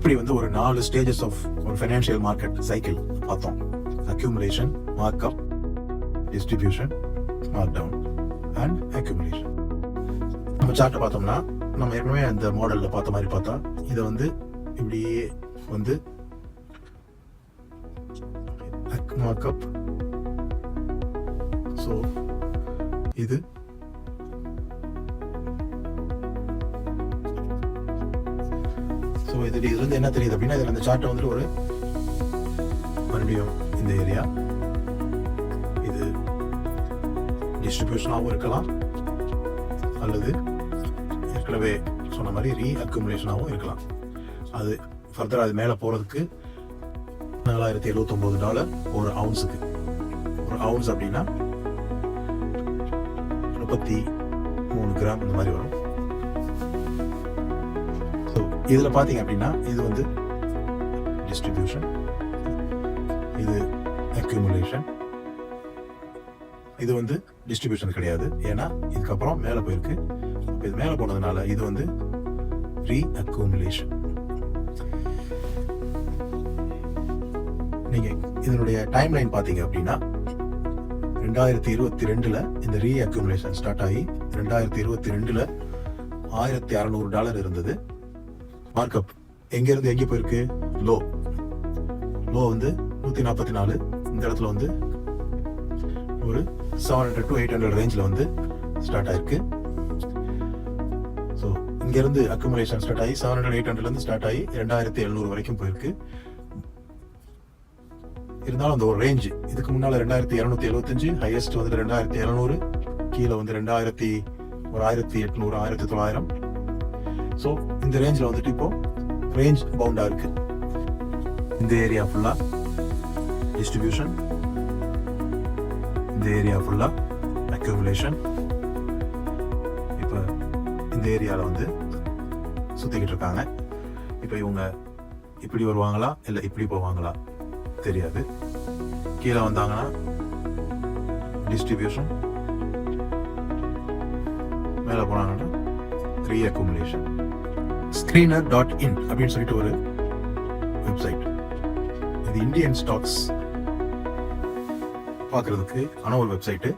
இப்படி வந்து ஒரு 4 ஸ்டேஜஸ் ஆஃப் ஒரு ஃபைனான்சியல் மார்க்கெட் சைக்கிள் பார்த்தோம். Accumulation, markup, distribution, mark down and accumulation. நம்ம சார்ட்டை பார்த்தோம்னா நம்ம ஏற்கனவே அந்த மாடலில் பார்த்த மாதிரி பார்த்தா இதை வந்து இப்படியே வந்து மார்க்அப், ஸோ இது இதுலேருந்து என்ன தெரியுது அப்படின்னா இதில் அந்த சார்ட்டை வந்துட்டு ஒரு மறுபடியும் இந்த ஏரியா இது டிஸ்ட்ரிபியூஷனாகவும் இருக்கலாம் அல்லது ஏற்கனவே சொன்ன மாதிரி ரீஅக்யூமுலேஷனாகவும் இருக்கலாம். அது ஃபர்தர் அது மேலே போகிறதுக்கு $4079 ஒரு அவுன்ஸுக்கு. ஒரு அவுன்ஸ் அப்படின்னா 33 கிராம் இந்த மாதிரி வரும். ஸோ இதில் பார்த்தீங்க அப்படின்னா இது வந்து டிஸ்ட்ரிபியூஷன், இது அக்யூமுலேஷன். இது வந்து டிஸ்ட்ரிபியூஷன் கிடையாது, ஏன்னா இதுக்கப்புறம் மேலே போயிருக்கு. இது மேலே போனதுனால இது வந்து ரீஅக்யூமுலேஷன். நீங்க இதனுடைய டைம் லைன் பார்த்தீங்க அப்படின்னா 2022 இந்த ரீஅக்யூமுலேஷன் ஸ்டார்ட் ஆகி 2022 $1600 இருந்தது. மார்க்அப் எங்கிருந்து எங்கே போயிருக்கு? லோ வந்து 144. இந்த இடத்துல வந்து ஒரு 700 to 800 ரேஞ்சில் வந்து ஸ்டார்ட் ஆயிருக்கு. ஸோ இங்கேருந்து அக்யூமுலேஷன் ஸ்டார்ட் ஆகி 700-800 ஸ்டார்ட் ஆகி 2700 வரைக்கும் போயிருக்கு. இருந்தாலும் அந்த ஒரு ரேஞ்ச் இதுக்கு முன்னால 2275, ஹையஸ்ட் வந்து 2700, கீழே வந்து 1800, 1900. ஸோ இந்த ரேஞ்சில் வந்துட்டு இப்போ ரேஞ்ச் பவுண்டா இருக்கு. இந்த ஏரியா ஃபுல்லா டிஸ்ட்ரிபியூஷன், இந்த ஏரியா ஃபுல்லா அக்யூமுலேஷன். இப்போ இந்த ஏரியாவில் வந்து சுத்திக்கிட்டு இருக்காங்க. இப்போ இவங்க இப்படி வருவாங்களா இல்லை இப்படி போவாங்களா தெரியாது. கீழே வந்தாங்கன்னா டிஸ்ட்ரிபியூஷன், மேலே போனாங்கன்னா ரீஅக்யூமுலேஷன். screener.in அப்படின்னு சொல்லிட்டு ஒரு வெப்சைட். இது இந்தியன் ஸ்டாக்ஸ் பார்க்கறதுக்கு ஆன ஒரு வெப்சைட்.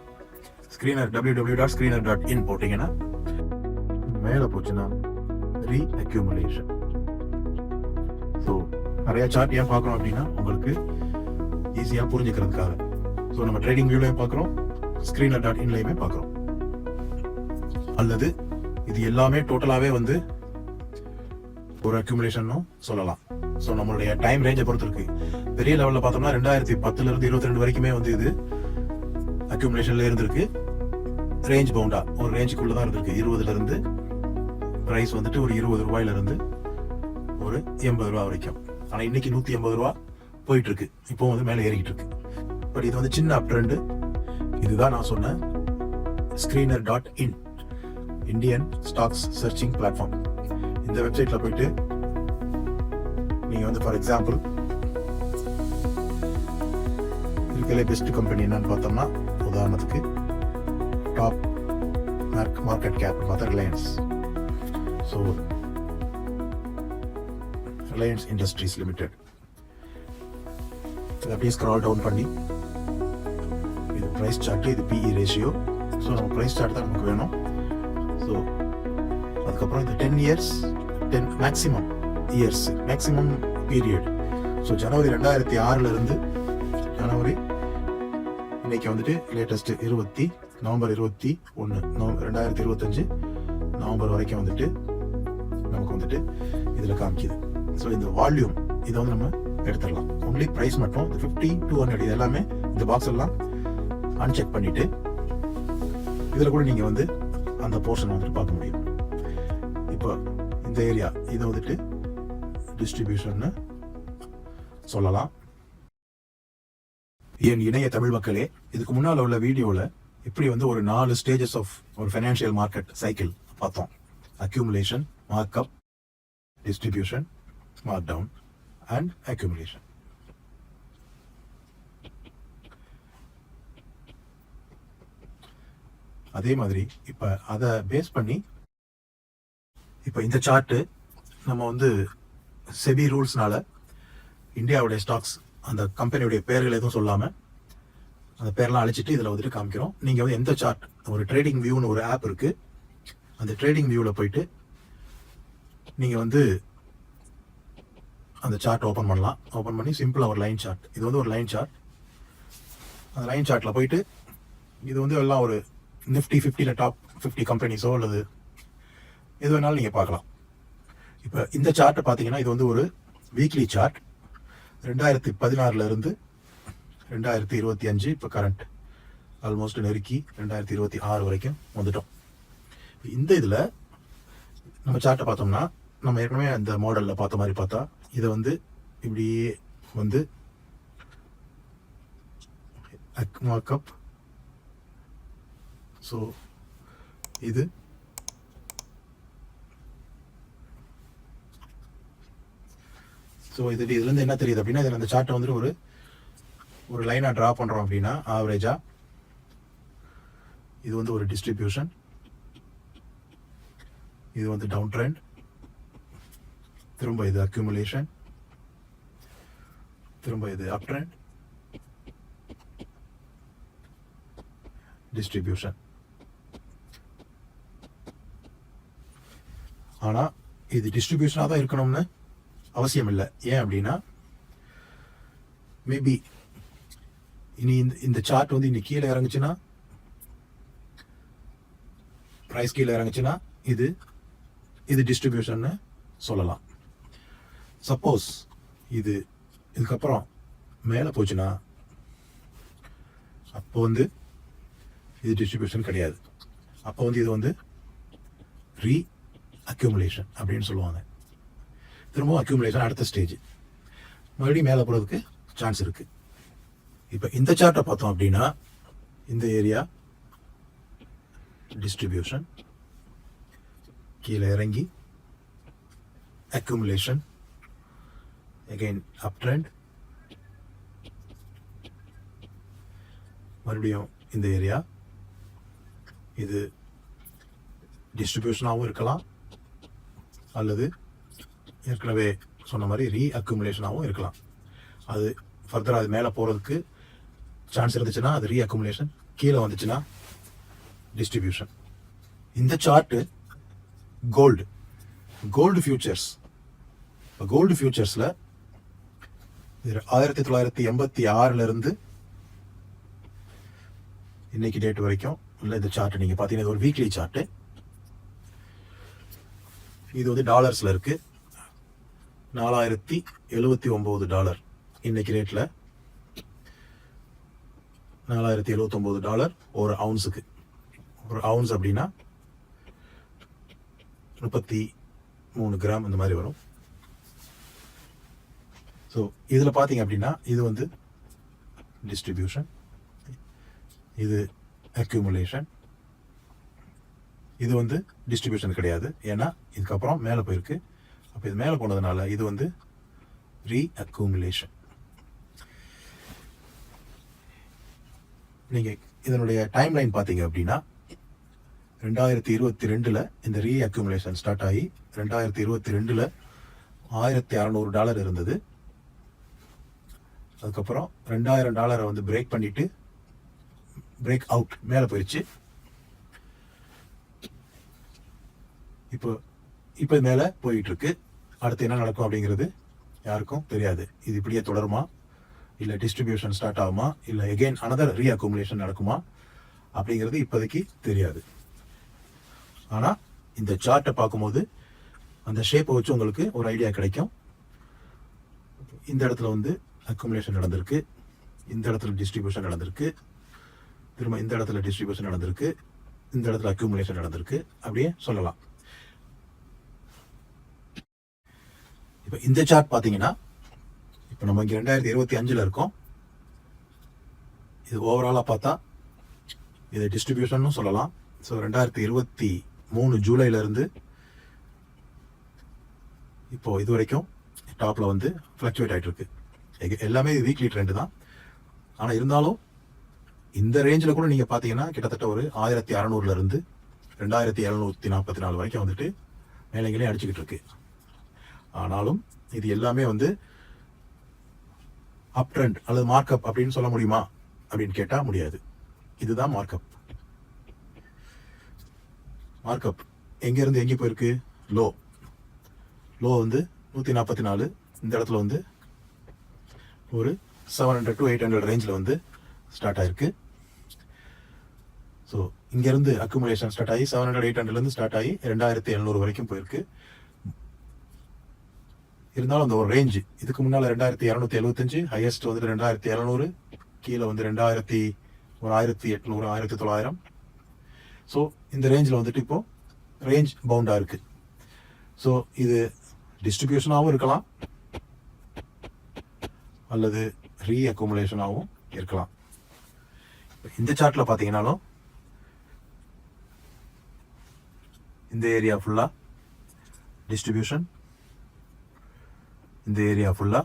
ஸ்கிரீனர் www.screener.in போட்டீங்கன்னா மேலே போச்சுன்னா ரீஅக்யூமுலேஷன். ஸோ நிறைய சார்ட் ஏன் பார்க்குறோம் அப்படின்னா உங்களுக்கு ஈஸியாக புரிஞ்சுக்கிறதுக்காக. ஸோ நம்ம ட்ரேடிங் வியூலையும் பார்க்குறோம், screener.inலையுமே பார்க்குறோம். அல்லது இது எல்லாமே டோட்டலாகவே வந்து ஒரு அக்யூமுலேஷனும் சொல்லலாம். ஸோ நம்மளுடைய டைம் ரேஞ்சை பொறுத்து இருக்கு. பெரிய லெவலில் பார்த்தோம்னா 2010 to 22 வரைக்குமே வந்து இது அக்யூமுலேஷன்ல இருந்திருக்கு. ரேஞ்ச் பவுண்டா ஒரு ரேஞ்சுக்குள்ள தான் இருந்திருக்கு. 20 பிரைஸ் வந்துட்டு ஒரு $20 ஒரு $80 வரைக்கும். ஆனால் இன்னைக்கு $180 போயிட்டு இருக்கு. இப்போ வந்து மேலே ஏறிக்கிட்டு இருக்கு. பட் இது வந்து சின்ன அப் ட்ரெண்ட். இதுதான் நான் சொன்ன screener.in, Indian stocks searching platform. இந்த வெப்சைட்ல போயிட்டு நீங்க வந்து ஃபார் எக்ஸாம்பிள் இருக்கிற பெஸ்ட் கம்பெனி என்னன்னு பார்த்தோம்னா, உதாரணத்துக்கு டாப் மார்க்கெட் கேப் பார்த்தா Reliance. So Reliance Industries Limited. அப்படியே ஸ்க்ரால் டவுன் பண்ணி இது ப்ரைஸ் சார்ட், இது PE ரேஷியோ. ஸோ நம்ம ப்ரைஸ் சார்ட் தான் நமக்கு வேணும். ஸோ அதுக்கப்புறம் இந்த 10 years, 10 maximum years, maximum period. So ஜனவரி 2006 ஜனவரி இன்னைக்கு வந்துட்டு லேட்டஸ்ட் நவம்பர் 21, 2025 நவம்பர் வரைக்கும் வந்துட்டு நமக்கு வந்துட்டு இதில் காமிக்குது. ஸோ இந்த வால்யூம் இதை வந்து நம்ம எடுத்துடலாம். ஒன்லி ப்ரைஸ் மட்டும் இந்த 50, 200 இது எல்லாமே இந்த பாக்ஸ் எல்லாம் அன்செக் பண்ணிட்டு இதில் கூட நீங்கள் வந்து அந்த போர்ஷன் வந்துட்டு பார்க்க முடியும். இப்போ இந்த ஏரியா இதை வந்துட்டு டிஸ்ட்ரிபியூஷன் சொல்லலாம். என் இணைய தமிழ் மக்களே, இதுக்கு முன்னால் உள்ள வீடியோவில் இப்படி வந்து ஒரு 4 ஸ்டேஜஸ் ஆஃப் ஒரு ஃபைனான்சியல் மார்க்கெட் சைக்கிள் பார்த்தோம். Accumulation, markup, distribution, mark down and accumulation. அதே மாதிரி இப்போ அதை பேஸ் பண்ணி இப்போ இந்த சார்ட்டு நம்ம வந்து செபி ரூல்ஸ்னால இந்தியாவுடைய ஸ்டாக்ஸ் அந்த கம்பெனியுடைய பேர்கள் எதுவும் சொல்லாமல் அந்த பேர்லாம் அழிச்சிட்டு இதில் வந்துட்டு காமிக்கிறோம். நீங்கள் வந்து எந்த சார்ட், ஒரு ட்ரேடிங் வியூன்னு ஒரு ஆப் இருக்குது, அந்த ட்ரேடிங் வியூவில் போயிட்டு நீங்கள் வந்து அந்த சார்ட் ஓப்பன் பண்ணலாம். ஓப்பன் பண்ணி சிம்பிளாக ஒரு லைன் சார்ட், இது வந்து ஒரு லைன் சார்ட். அந்த லைன் சார்ட்டில் போயிட்டு இது வந்து எல்லாம் ஒரு நிஃப்டி 50ல் டாப் 50 கம்பெனிஸோ அல்லது எது வேணாலும் நீங்கள் பார்க்கலாம். இப்போ இந்த சார்ட்டை பார்த்தீங்கன்னா இது வந்து ஒரு வீக்லி சார்ட். 2016 2025 இப்போ கரண்ட் ஆல்மோஸ்ட் நெருக்கி 2026 வரைக்கும் வந்துட்டோம். இந்த இதில் நம்ம சார்ட்டை பார்த்தோம்னா நம்ம ஏற்கனவே அந்த மாடலில் பார்த்த மாதிரி பார்த்தா இதை வந்து இப்படியே வந்து மார்க்அப். ஸோ இது இதுலேருந்து என்ன தெரியுது அப்படின்னா, இதில் அந்த சார்ட்டை வந்துட்டு ஒரு லைனாக ட்ரா பண்ணுறோம் அப்படின்னா ஆவரேஜாக இது வந்து ஒரு டிஸ்ட்ரிபியூஷன், இது வந்து டவுன் ட்ரெண்ட், திரும்ப இது அக்யூமுலேஷன், திரும்ப இது அப் ட்ரெண்ட், டிஸ்ட்ரிபியூஷன். ஆனால் இது டிஸ்ட்ரிபியூஷனாக தான் இருக்கணும்னு அவசியம் இல்லை. ஏன் அப்படின்னா மேபி இனி இந்த சார்ட் வந்து இன்னைக்கு கீழே இறங்குச்சுன்னா, ப்ரைஸ் கீழே இறங்குச்சுன்னா இது டிஸ்ட்ரிபியூஷன் சொல்லலாம். சப்போஸ் இதுக்கப்புறம் மேலே போச்சுன்னா அப்போ வந்து இது டிஸ்ட்ரிபியூஷன் கிடையாது. அப்போ வந்து இது வந்து ரீ அக்யூமுலேஷன் அப்படின்னு சொல்லுவாங்க. திரும்பவும் அக்யூமுலேஷன் அடுத்த ஸ்டேஜ், மறுபடியும் மேலே போகிறதுக்கு சான்ஸ் இருக்குது. இப்போ இந்த சார்ட்டை பார்த்தோம் அப்படின்னா இந்த ஏரியா டிஸ்ட்ரிபியூஷன், கீழே இறங்கி அக்யூமுலேஷன், அகைன் அப் ட்ரெண்ட், மறுபடியும் இந்த ஏரியா. இது டிஸ்ட்ரிபியூஷனாகவும் இருக்கலாம் அல்லது ஏற்கனவே சொன்ன மாதிரி ரீ அக்யூமுலேஷனாகவும் இருக்கலாம். அது ஃபர்தராக அது மேலே போகிறதுக்கு சான்ஸ் இருந்துச்சுன்னா அது ரீ அக்யூமுலேஷன், கீழே வந்துச்சுன்னா டிஸ்ட்ரிபியூஷன். இந்த சார்ட்டு கோல்டு ஃபியூச்சர்ஸ். இப்போ கோல்டு ஃபியூச்சர்ஸில் 1986 இன்னைக்கு டேட் வரைக்கும் இல்லை இந்த சார்ட் நீங்கள் பார்த்தீங்கன்னா இது ஒரு வீக்லி சார்ட்டு. இது வந்து டாலர்ஸில் இருக்குது. $4079 இன்னைக்கு ரேட்டில் $4079 ஒரு அவுன்ஸுக்கு. ஒரு அவுன்ஸ் அப்படின்னா 33 கிராம் இந்த மாதிரி வரும். ஸோ இதில் பார்த்தீங்க அப்படின்னா இது வந்து டிஸ்ட்ரிபியூஷன், இது அக்யூமுலேஷன், இது வந்து டிஸ்ட்ரிபியூஷன் கிடையாது, ஏன்னா இதுக்கப்புறம் மேலே போயிருக்கு. அப்போ இது மேலே போனதுனால இது வந்து ரீ அக்யூமுலேஷன். நீங்கள் இதனுடைய டைம் லைன் பார்த்தீங்க அப்படின்னா 2022 இந்த ரீ அக்யூமுலேஷன் ஸ்டார்ட் ஆகி 2022 $1600 இருந்தது. அதுக்கப்புறம் $2000 வந்து பிரேக் பண்ணிட்டு பிரேக் அவுட் மேலே போயிடுச்சு. இப்போ மேலே போயிட்டு இருக்கு. அடுத்து என்ன நடக்கும் அப்படிங்கிறது யாருக்கும் தெரியாது. இது இப்படியே தொடருமா, இல்லை டிஸ்ட்ரிபியூஷன் ஸ்டார்ட் ஆகுமா, இல்லை எகெயின் அனதர் ரீ அக்யூமுலேஷன் நடக்குமா அப்படிங்கிறது இப்போதைக்கு தெரியாது. ஆனால் இந்த சார்ட்டை பார்க்கும்போது அந்த ஷேப்பை வச்சு உங்களுக்கு ஒரு ஐடியா கிடைக்கும். இந்த இடத்துல வந்து அக்யூமுலேஷன் நடந்திருக்கு, இந்த இடத்துல டிஸ்ட்ரிபியூஷன் நடந்திருக்கு, திரும்ப இந்த இடத்துல டிஸ்ட்ரிபியூஷன் நடந்திருக்கு, இந்த இடத்துல அக்யூமுலேஷன் நடந்திருக்கு, அப்படியே சொல்லலாம். இப்போ இந்த சார்ட் பார்த்தீங்கன்னா இப்போ நம்ம இங்கே 2025 இருக்கோம். இது ஓவராலாக பார்த்தா இது டிஸ்ட்ரிபியூஷன் சொல்லலாம். ஸோ 2023 ஜூலைலேருந்து இப்போ இது வரைக்கும் டாப்பில் வந்து ஃப்ளக்சுவேட் ஆகிட்டு இருக்கு. எல்லாமே வீக்லி ட்ரெண்டு தான். ஆனால் இருந்தாலும் இந்த ரேஞ்சில் கூட நீங்கள் பார்த்தீங்கன்னா கிட்டத்தட்ட ஒரு 1600 2744 வரைக்கும் வந்துட்டு மேலேங்களே அடிச்சுக்கிட்டு இருக்கு. ஆனாலும் இது எல்லாமே வந்து அப் ட்ரெண்ட் அல்லது மார்க்அப் அப்படின்னு சொல்ல முடியுமா அப்படின்னு கேட்டா முடியாது. இதுதான் மார்க்அப். மார்க்அப் எங்க இருந்து எங்கே போயிருக்கு? லோ வந்து 144. இந்த இடத்துல வந்து ஒரு 700 to 800 ரேஞ்சில் வந்து ஸ்டார்ட் ஆயிருக்கு. ஸோ இங்கேருந்து அக்குமுலேஷன் ஸ்டார்ட் ஆகி 700 800லேருந்து ஸ்டார்ட் ஆகி 2700 வரைக்கும் போயிருக்கு. இருந்தாலும் அந்த ஒரு ரேஞ்சு இதுக்கு முன்னால் 2275, ஹையஸ்ட் வந்து 2700, கீழே வந்து 1800, 1900. ஸோ இந்த ரேஞ்சில் வந்துட்டு இப்போ ரேஞ்ச் பவுண்டாக இருக்கு. ஸோ இது டிஸ்ட்ரிபியூஷனாகவும் இருக்கலாம் அல்லது ரீ அக்குமுலேஷனாகவும் இருக்கலாம். இந்த சார்ட்ல பார்த்தீங்கன்னாலும் இந்த ஏரியா ஃபுல்லா டிஸ்ட்ரிபியூஷன், இந்த ஏரியா ஃபுல்லா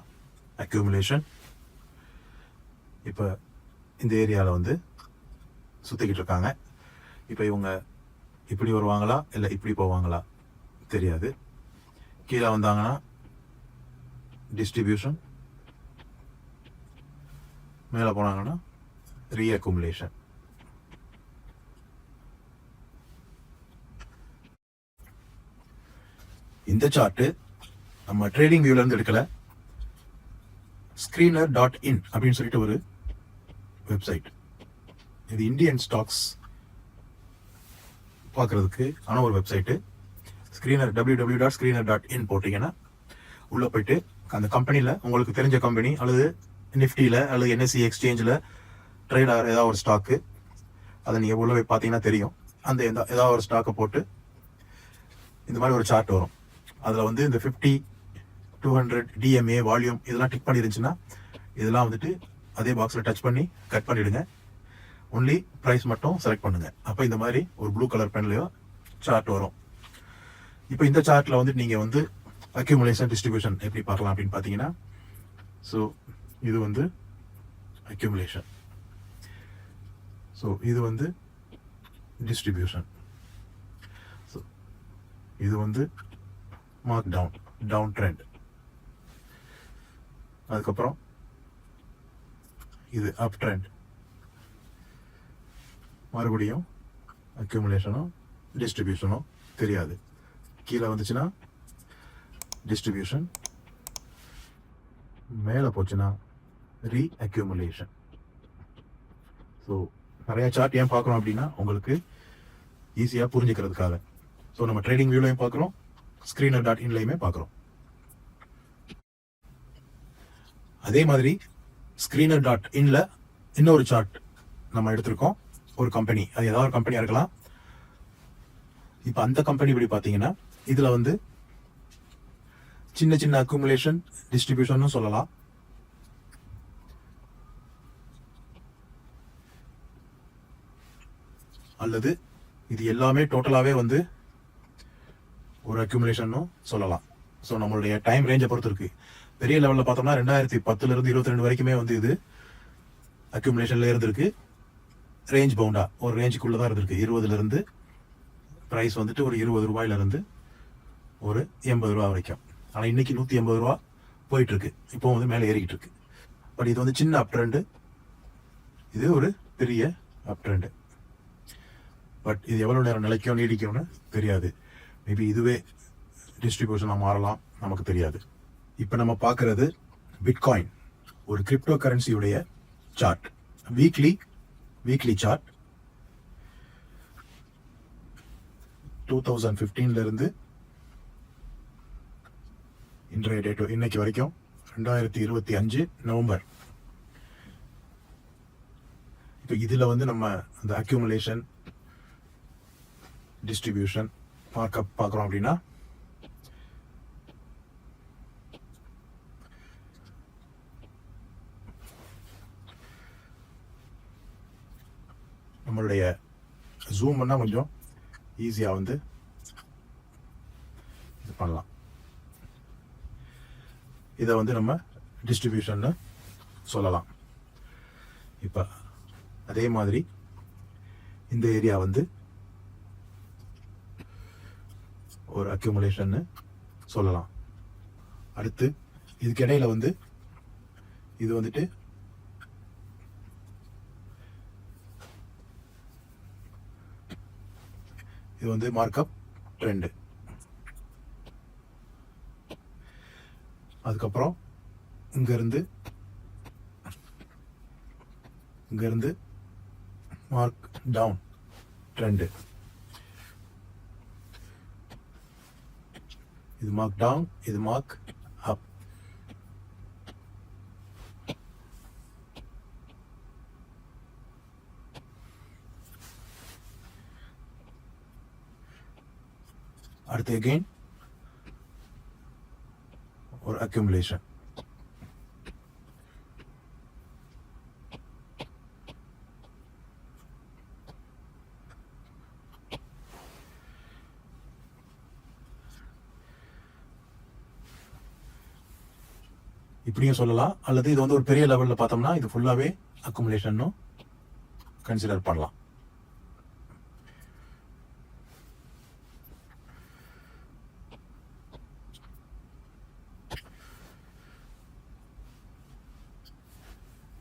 அக்யூமுலேஷன். இப்போ இந்த ஏரியாவில் வந்து சுற்றிக்கிட்டு இருக்காங்க. இப்போ இவங்க இப்படி வருவாங்களா இல்லை இப்படி போவாங்களா தெரியாது. கீழே வந்தாங்கன்னா டிஸ்ட்ரிபியூஷன், மேலே போனாங்கன்னா ரீஅக்குமுலேஷன். இந்த சார்ட்டு நம்ம ட்ரேடிங் வியூல இருந்து எடுக்கல. screener.in அப்படின்னு சொல்லிட்டு ஒரு வெப்சைட். இது இந்தியன் ஸ்டாக்ஸ் பார்க்கறதுக்கு ஆன ஒரு வெப்சைட்டு. ஸ்க்ரீனர் www.screener.in போட்டிங்கன்னா உள்ளே போயிட்டு அந்த கம்பெனியில் உங்களுக்கு தெரிஞ்ச கம்பெனி அல்லது நிஃப்டியில் அல்லது NSE எக்ஸ்சேஞ்சில் ட்ரேட் ஆகிற ஏதாவது ஒரு ஸ்டாக்கு, அதை நீங்கள் உள்ள போய் பார்த்தீங்கன்னா தெரியும். அந்த ஏதாவது ஒரு ஸ்டாக்கை போட்டு இந்த மாதிரி ஒரு சார்ட் வரும். அதில் வந்து இந்த 50, 200, DMA, வால்யூம் இதெல்லாம் டிக் பண்ணிருந்துச்சுன்னா இதெல்லாம் வந்துட்டு அதே பாக்ஸில் டச் பண்ணி கட் பண்ணிவிடுங்க. ஒன்லி ப்ரைஸ் மட்டும் செலக்ட் பண்ணுங்கள். அப்போ இந்த மாதிரி ஒரு ப்ளூ கலர் பென்லையோ சார்ட் வரும். இப்போ இந்த சார்ட்டில் வந்துட்டு நீங்கள் வந்து அக்யூமுலேஷன் டிஸ்ட்ரிபியூஷன் எப்படி பார்க்கலாம் அப்படின்னு பார்த்தீங்கன்னா, ஸோ இது வந்து அக்யூமுலேஷன், ஸோ இது வந்து டிஸ்ட்ரிபியூஷன், ஸோ இது வந்து மார்க் டவுன் ட்ரெண்ட். அதுக்கப்புறம் இது அப் ட்ரெண்ட். மறுபடியும் அக்யூமுலேஷனும் டிஸ்ட்ரிபியூஷனும் தெரியாது. கீழே வந்துச்சுன்னா டிஸ்ட்ரிபியூஷன், மேலே போச்சுன்னா ரீ அக்யூமுலேஷன். ஸோ நிறைய சார்ட் ஏன் பார்க்குறோம் அப்படின்னா உங்களுக்கு ஈஸியாக புரிஞ்சுக்கிறதுக்காக. ஸோ நம்ம ட்ரேடிங் வியூலையும் பார்க்குறோம், screener.inலையுமே பார்க்குறோம். அதே மாதிரி screener.inல இன்னொரு சார்ட் நம்ம எடுத்திருக்கோம். ஒரு கம்பெனி, அது ஏதாவது ஒரு கம்பெனியாக இருக்கலாம். இப்போ அந்த கம்பெனி இப்படி பார்த்தீங்கன்னா இதில் வந்து சின்ன சின்ன அக்குமுலேஷன் டிஸ்ட்ரிபியூஷன் சொல்லலாம். அல்லது இது எல்லாமே டோட்டலாகவே வந்து ஒரு அக்யூமுலேஷன் சொல்லலாம். ஸோ நம்மளுடைய டைம் ரேஞ்சை பொறுத்து இருக்கு. பெரிய லெவலில் பார்த்தோம்னா 2010 to 22 வரைக்குமே வந்து இது அக்யூமுலேஷன்ல இருந்திருக்கு. ரேஞ்ச் பவுண்டா ஒரு ரேஞ்சுக்குள்ள தான் இருந்திருக்கு. 20 ப்ரைஸ் வந்துட்டு ஒரு 20 ரூபாயிலிருந்து ஒரு 80 ரூபா வரைக்கும். ஆனால் இன்னைக்கு 180 ரூபா போயிட்டு இருக்கு. இப்போ வந்து மேலே ஏறிக்கிட்டு இருக்கு. பட் இது வந்து சின்ன அப் ட்ரெண்டு, இது ஒரு பெரிய அப் ட்ரெண்டு. பட் இது எவ்வளோ நேரம் நிலைக்கும் நீடிக்கும்னு தெரியாது. மேபி இதுவே டிஸ்ட்ரிபியூஷனாக மாறலாம், நமக்கு தெரியாது. இப்போ நம்ம பார்க்கறது பிட்காயின், ஒரு கிரிப்டோ கரன்சியுடைய சார்ட். வீக்லி சார்ட் 2015 இருந்து இன்றைய டேட் இன்னைக்கு வரைக்கும் 2025 நவம்பர். இப்போ இதில் வந்து நம்ம அந்த அக்யூமுலேஷன் டிஸ்ட்ரிபியூஷன் மார்க்அப் பார்க்குறோம் அப்படின்னா நம்மளுடைய ஜூம் பண்ணால் கொஞ்சம் ஈஸியாக வந்து இது பண்ணலாம். இதை வந்து நம்ம டிஸ்ட்ரிபியூஷன்னு சொல்லலாம். இப்போ அதே மாதிரி இந்த ஏரியா வந்து ஒரு அக்யூமுலேஷன்னு சொல்லலாம். அடுத்து இதுக்கு இடையில வந்து இது வந்துட்டு இது வந்து மார்க்அப் ட்ரெண்டு. அதுக்கப்புறம் இங்கிருந்து மார்க் டவுன் ட்ரெண்டு. இது மார்க் டவுன், இது மார்க் அப். அடுத்து again ஒரு accumulation. இப்படியும் சொல்லலாம், அல்லது இது வந்து ஒரு பெரிய லெவல்ல பார்த்தோம்னா இது ஃபுல்லாவே அக்குமுலேஷன் கன்சிடர் பண்ணலாம்.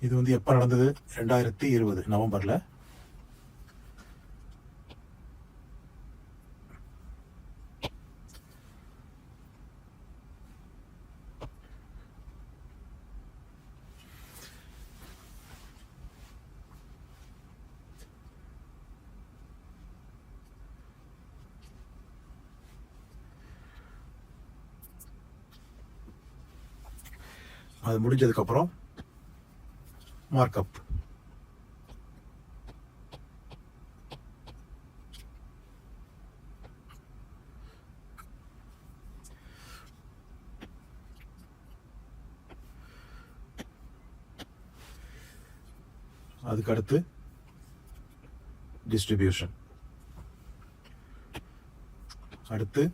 இது வந்து எப்ப நடந்தது? 2020 நவம்பர்ல. அது முடிஞ்சதுக்கு அப்புறம் மார்க்அப். அதுக்கு அடுத்து டிஸ்ட்ரிபியூஷன். அடுத்து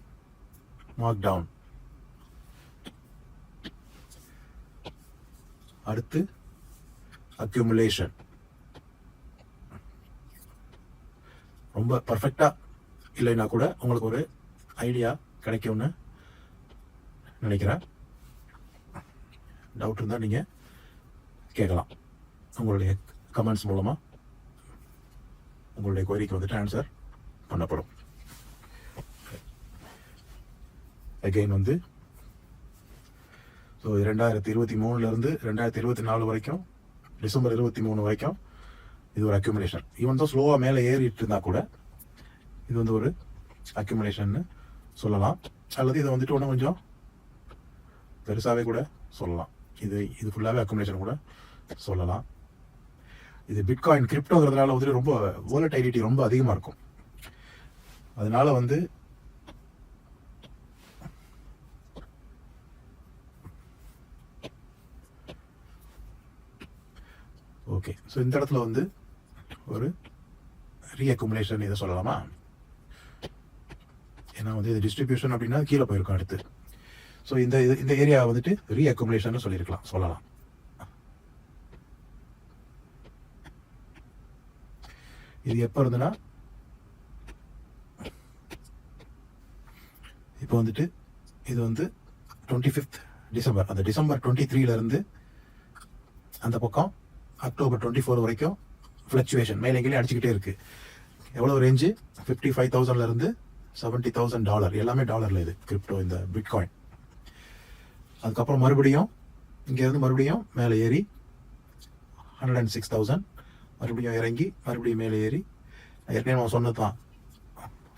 மார்க் டவுன். அடுத்து அக்யூமுலேஷன். ரொம்ப பர்ஃபெக்டா இல்லைன்னா கூட உங்களுக்கு ஒரு ஐடியா கிடைக்கும்னு நினைக்கிறேன். டவுட் இருந்தால் நீங்கள் கேட்கலாம். உங்களுடைய கமெண்ட்ஸ் மூலமாக உங்களுடைய குவரிக்கு வந்துட்டு ஆன்சர் பண்ணப்படும். அகெயின் வந்து ஸோ 2023 2024 வரைக்கும், டிசம்பர் 23 வரைக்கும் இது ஒரு அக்யூமுலேஷன். ஈவன் தான் ஸ்லோவாக மேலே ஏறிட்டு இருந்தால் கூட இது வந்து ஒரு அக்யூமுலேஷன் சொல்லலாம். அல்லது இதை வந்துட்டு ஒன்று கொஞ்சம் பெருசாகவே கூட சொல்லலாம். இது ஃபுல்லாகவே அக்யூமுலேஷன் கூட சொல்லலாம். இது பிட்காயின் கிரிப்டோங்கிறதுனால வந்துட்டு ரொம்ப வோலடைலிட்டி ரொம்ப அதிகமாக இருக்கும். அதனால வந்து ஓகே. ஸோ இந்த இடத்துல வந்து ஒரு ரீஅக்குமுலேஷன் இதை சொல்லலாமா? ஏன்னா வந்து இது டிஸ்ட்ரிபியூஷன் அப்படின்னா கீழே போயிருக்கும் அடுத்து. ஸோ இந்த ஏரியா வந்துட்டு ரீஅக்குமுலேஷன் சொல்லலாம். இது எப்போ இருந்ததுன்னா இப்போ வந்துட்டு இது வந்து 25th டிசம்பர், அந்த டிசம்பர் 23 இருந்து அந்த பக்கம் அக்டோபர் 24 வரைக்கும் ஃப்ளக்சுவேஷன் மேலே கீழே அடிச்சுக்கிட்டே இருக்கு. எவ்வளோ ரேஞ்சு? 55,000 இருந்து $70,000. எல்லாமே டாலர்ல இது கிரிப்டோ, இந்த பிட்காயின். அதுக்கப்புறம் மறுபடியும் இங்கேருந்து மறுபடியும் மேலே ஏறி 106,000, மறுபடியும் இறங்கி மறுபடியும் மேலே ஏறி, ஏற்கனவே நான் சொன்னது தான்,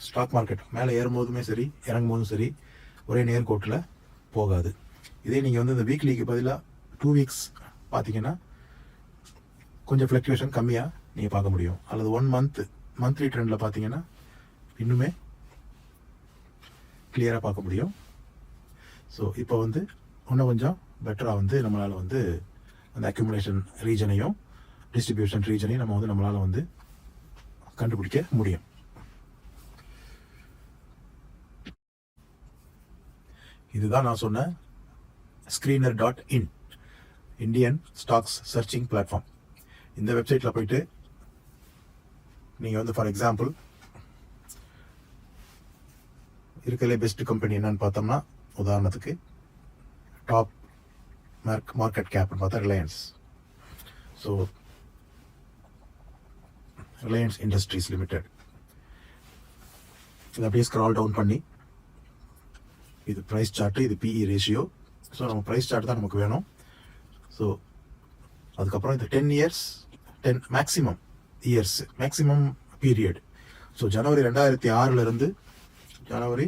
ஸ்டாக் மார்க்கெட் மேலே ஏறும்போதுமே சரி இறங்கும் போதும் சரி ஒரே நேர்கோட்டில் போகாது. இதே நீங்கள் வந்து இந்த வீக்லிக்கு பதிலாக 2 வீக்ஸ் பார்த்தீங்கன்னா கொஞ்சம் ஃப்ளக்சுவேஷன் கம்மியாக நீங்கள் பார்க்க முடியும். அல்லது 1 மந்த்லி ட்ரெண்டில் பார்த்தீங்கன்னா இன்னுமே கிளியராக பார்க்க முடியும். ஸோ இப்போ வந்து இன்னும் கொஞ்சம் பெட்டராக வந்து நம்மளால் வந்து அந்த அக்யூமுலேஷன் ரீஜனையும் டிஸ்ட்ரிபியூஷன் ரீஜனையும் நம்மளால் வந்து கண்டுபிடிக்க முடியும். இதுதான் நான் சொன்ன screener.in Indian stocks searching platform. இந்த வெப்சைட்டில் போயிட்டு நீங்கள் வந்து ஃபார் எக்ஸாம்பிள் இருக்கிறதுலே பெஸ்ட் கம்பெனி என்னன்னு பார்த்தோம்னா, உதாரணத்துக்கு டாப் மார்க்கெட் கேப்னு பார்த்தா Reliance. So Reliance Industries Limited. இதை அப்படியே ஸ்க்ரால் டவுன் பண்ணி இது ப்ரைஸ் சார்ட்டு, இது பிஇ ரேஷியோ. ஸோ நம்ம ப்ரைஸ் சார்ட் தான் நமக்கு வேணும். ஸோ அதுக்கப்புறம் இந்த 10 years, 10 maximum years, maximum period. So ஜனவரி 2006 ஜனவரி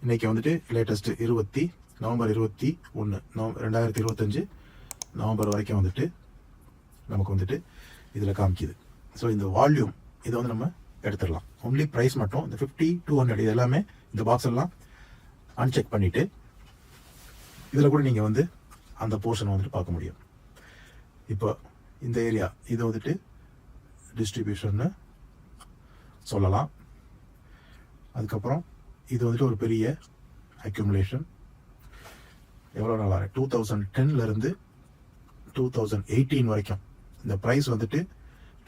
இன்னைக்கு வந்துட்டு லேட்டஸ்ட்டு நவம்பர் 21 2025 நவம்பர் வரைக்கும் வந்துட்டு நமக்கு வந்துட்டு இதில் காமிக்குது. ஸோ இந்த வால்யூம் இதை வந்து நம்ம எடுத்துடலாம். ஒன்லி ப்ரைஸ் மட்டும் இந்த 50, 200 இது எல்லாமே இந்த பாக்ஸ் எல்லாம் அன்செக் பண்ணிவிட்டு இதில் கூட நீங்கள் வந்து அந்த போர்ஷனை வந்துட்டு பார்க்க முடியும். இப்போ இந்த ஏரியா இதை வந்துட்டு டிஸ்ட்ரிபியூஷன்னு சொல்லலாம். அதுக்கப்புறம் இது வந்துட்டு ஒரு பெரிய அக்யூமுலேஷன். எவ்வளோ நாளாக 2010 2018 வரைக்கும் இந்த ப்ரைஸ் வந்துட்டு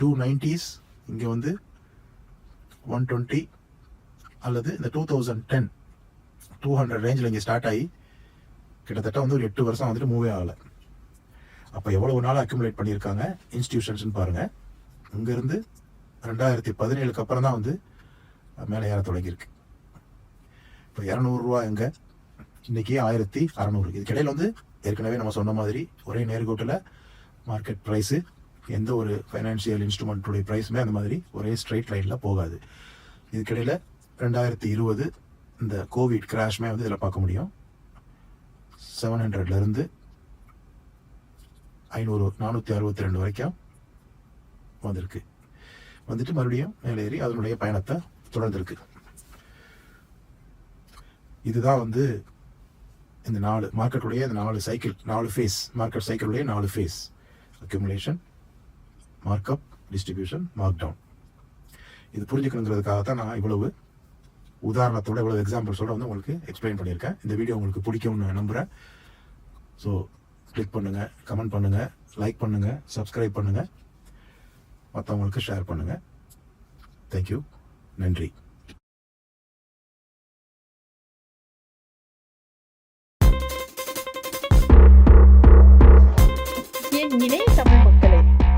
290s, இங்கே வந்து 120 அல்லது இந்த 2010 200 ரேஞ்சில் இங்கே ஸ்டார்ட் ஆகி கிட்டத்தட்ட வந்து ஒரு 8 வருஷம் வந்துட்டு மூவே ஆகலை. அப்போ எவ்வளவு நாள் அக்யூமுலேட் பண்ணியிருக்காங்க இன்ஸ்டிடியூஷன்ஸ்னு பாருங்கள். இங்கேருந்து 2017 அப்புறம் தான் வந்து மேலே ஏற தொடங்கியிருக்கு. இப்போ 200 ரூபா எங்கே, இன்றைக்கி 1600. இதுக்கிடையில் வந்து ஏற்கனவே நம்ம சொன்ன மாதிரி ஒரே நேர்கோட்டில் மார்க்கெட் ப்ரைஸு எந்த ஒரு ஃபைனான்சியல் இன்ஸ்ட்ருமெண்ட்டுடைய ப்ரைஸுமே அந்த மாதிரி ஒரே ஸ்ட்ரைட் லைனில் போகாது. இதுக்கிடையில் 2020 இந்த கோவிட் கிராஷ்மே வந்து இதில் பார்க்க முடியும். 700 500 462 வரைக்கும் வந்திருக்கு. வந்துட்டு மறுபடியும் மேலே ஏறி அதனுடைய பயணத்தை தொடர்ந்துருக்கு. இதுதான் வந்து இந்த 4 மார்க்கெட்டுடைய இந்த 4 சைக்கிள், 4 ஃபேஸ், மார்க்கெட் சைக்கிளுடைய 4 phase: accumulation, markup, distribution, mark down. இது புரிஞ்சுக்கணுங்கிறதுக்காக தான் நான் இவ்வளவு உதாரணத்தோட இவ்வளவு எக்ஸாம்பிள்ஸோட வந்து உங்களுக்கு எக்ஸ்பிளைன் பண்ணியிருக்கேன். இந்த வீடியோ உங்களுக்கு பிடிக்கும்னு நம்புகிறேன். ஸோ கிளிக் பண்ணுங்கள், கமெண்ட் பண்ணுங்கள், லைக் பண்ணுங்கள், சப்ஸ்கிரைப் பண்ணுங்கள், மற்றவங்களுக்கு ஷேர் பண்ணுங்கள். தேங்க்யூ. நன்றி. என் இணைய